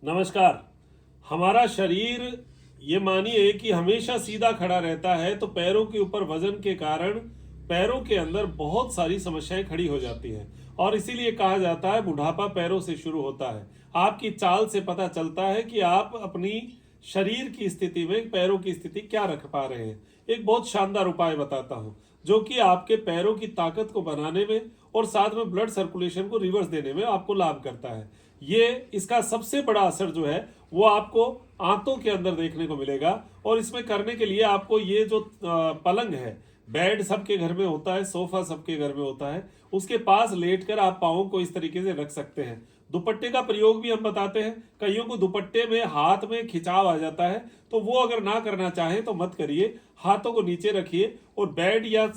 नमस्कार। हमारा शरीर ये मानिए कि हमेशा सीधा खड़ा रहता है, तो पैरों के ऊपर वजन के कारण पैरों के अंदर बहुत सारी समस्याएं खड़ी हो जाती हैं और इसीलिए कहा जाता है बुढ़ापा पैरों से शुरू होता है। आपकी चाल से पता चलता है कि आप अपनी शरीर की स्थिति में पैरों की स्थिति क्या रख पा रहे हैं। एक बहुत शानदार उपाय बताता हूं जो कि आपके पैरों की ताकत को बनाने में और साथ में ब्लड सर्कुलेशन को रिवर्स देने में आपको लाभ करता है। ये इसका सबसे बड़ा असर जो है वो आपको आंतों के अंदर देखने को मिलेगा और इसमें करने के लिए आपको ये जो पलंग है, बेड सबके घर में होता है, सोफा सबके घर में होता है, उसके पास लेटकर आप पाँवों को इस तरीके से रख सकते हैं। दुपट्टे का प्रयोग भी हम बताते हैं। कईयों को दुपट्टे में हाथ में खिंचाव आ जाता है, तो वो अगर ना करना चाहे तो मत करिए। हाथों को नीचे रखिए और बेड या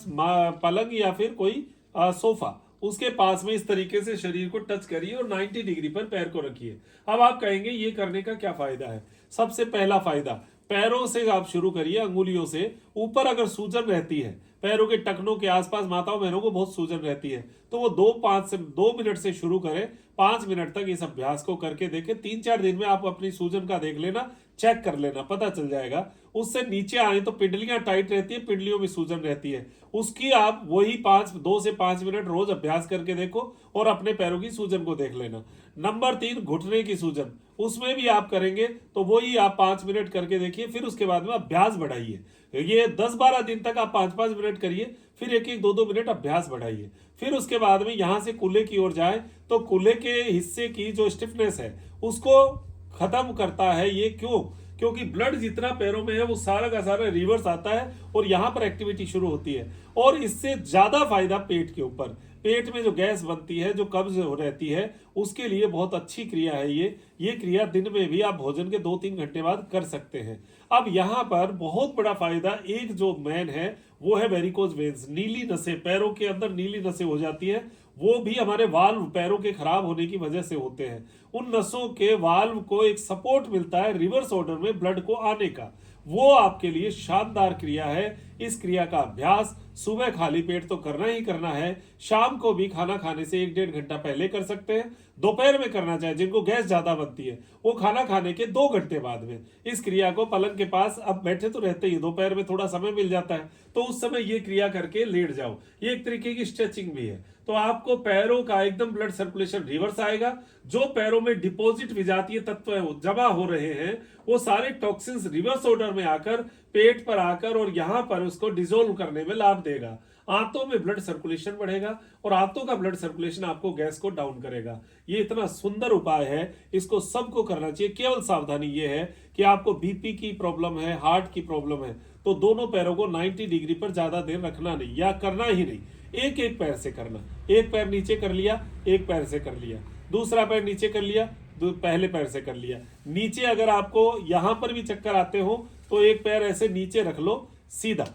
पलंग या फिर कोई सोफा उसके पास में इस तरीके से शरीर को टच करिए और 90 डिग्री पर पैर को रखिए। अब आप कहेंगे ये करने का क्या फायदा है। सबसे पहला फायदा, पैरों से आप शुरू करिए, अंगुलियों से ऊपर अगर सूजन रहती है, पैरों के टखनों के आसपास माताओं बहनों को बहुत सूजन रहती है, तो वो 2 मिनट से शुरू करें। 5 मिनट तक इस अभ्यास को करके देखें। 3-4 दिन में आप अपनी सूजन का देख लेना, चेक कर लेना, पता चल जाएगा। उससे नीचे आए तो पिंडलियां टाइट रहती है, पिंडलियों में सूजन रहती है, उसकी आप वही 2 से 5 मिनट रोज अभ्यास करके देखो और अपने पैरों की सूजन को देख लेना। नंबर 3, घुटने की सूजन, उसमें भी आप करेंगे तो वही आप 5 मिनट करके देखिए। फिर उसके बाद में अभ्यास बढ़ाइए। ये 10-12 दिन तक आप 5-5 मिनट करिए, फिर 1-1, 2-2 मिनट अभ्यास बढ़ाइए। फिर उसके बाद में यहां से कूल्हे की ओर जाए तो कूल्हे के हिस्से की जो स्टिफनेस है उसको खत्म करता है। ये क्यों? क्योंकि ब्लड जितना पैरों में है वो सारा का सारा रिवर्स आता है और यहां पर एक्टिविटी शुरू होती है। और इससे ज्यादा फायदा पेट के ऊपर, पेट में जो गैस बनती है, जो कब्ज हो रहती है, उसके लिए बहुत अच्छी क्रिया है ये क्रिया दिन में भी आप भोजन के 2-3 घंटे बाद कर सकते हैं। अब यहाँ पर बहुत बड़ा फायदा एक जो मेन है वो है वेरिकोज वेन्स, नीली नसें, पैरों के अंदर नीली नसें हो जाती है। वो भी हमारे वाल्व पैरों के खराब होने की वजह से होते हैं। उन नसों के वाल्व को एक सपोर्ट मिलता है रिवर्स ऑर्डर में ब्लड को आने का। वो आपके लिए शानदार क्रिया है। इस क्रिया का अभ्यास सुबह खाली पेट तो करना ही करना है, शाम को भी खाना खाने से 1-1.5 घंटा पहले कर सकते हैं। दोपहर में करना चाहे, जिनको गैस ज्यादा बनती है वो खाना खाने के 2 घंटे बाद में इस क्रिया को पलंग के पास, अब बैठे तो रहते ही, दोपहर में थोड़ा समय मिल जाता है तो उस समय ये क्रिया करके लेट जाओ। ये एक तरीके की स्ट्रेचिंग भी है। तो आपको पैरों का एकदम ब्लड सर्कुलेशन रिवर्स आएगा। जो पैरों में डिपॉजिट विजातीय तत्व जमा हो रहे हैं वो सारे टॉक्सिन्स रिवर्स ऑर्डर में आकर पेट पर आकर और यहां पर उसको डिसोल्व करने में लाभ देगा। आंतों में ब्लड सर्कुलेशन बढ़ेगा और आंतों का ब्लड सर्कुलेशन आपको गैस को डाउन करेगा। ये इतना सुंदर उपाय है, इसको सबको करना चाहिए। केवल सावधानी ये है कि आपको बीपी की प्रॉब्लम है, हार्ट की प्रॉब्लम है, तो दोनों पैरों को 90 डिग्री पर ज्यादा देर रखना नहीं, या करना ही नहीं। एक एक पैर से करना। एक पैर नीचे कर लिया, एक पैर से कर लिया, दूसरा पैर नीचे कर लिया, पहले पैर से कर लिया। नीचे अगर आपको यहां पर भी चक्कर आते हो तो एक पैर ऐसे नीचे रख लो सीधा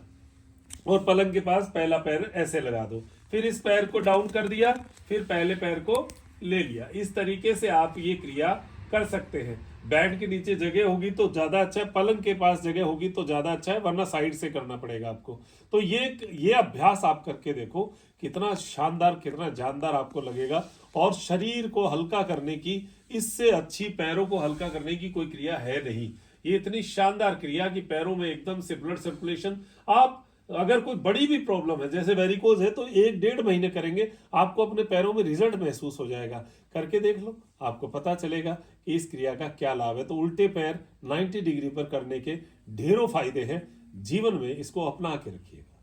और पलंग के पास पहला पैर ऐसे लगा दो, फिर इस पैर को डाउन कर दिया, फिर पहले पैर को ले लिया। इस तरीके से आप ये क्रिया कर सकते हैं। बेड के नीचे जगह होगी तो ज्यादा अच्छा है, पलंग के पास जगह होगी तो ज्यादा अच्छा है, वरना साइड से करना पड़ेगा आपको। तो ये अभ्यास आप करके देखो, कितना शानदार, कितना जानदार आपको लगेगा। और शरीर को हल्का करने की, इससे अच्छी पैरों को हल्का करने की कोई क्रिया है नहीं। ये इतनी शानदार क्रिया कि पैरों में एकदम से ब्लड सर्कुलेशन। आप अगर कोई बड़ी भी प्रॉब्लम है जैसे वेरिकोज है तो 1-1.5 महीने करेंगे, आपको अपने पैरों में रिजल्ट महसूस हो जाएगा। करके देख लो, आपको पता चलेगा कि इस क्रिया का क्या लाभ है। तो उल्टे पैर 90 डिग्री पर करने के ढेरों फायदे हैं। जीवन में इसको अपना के रखिएगा।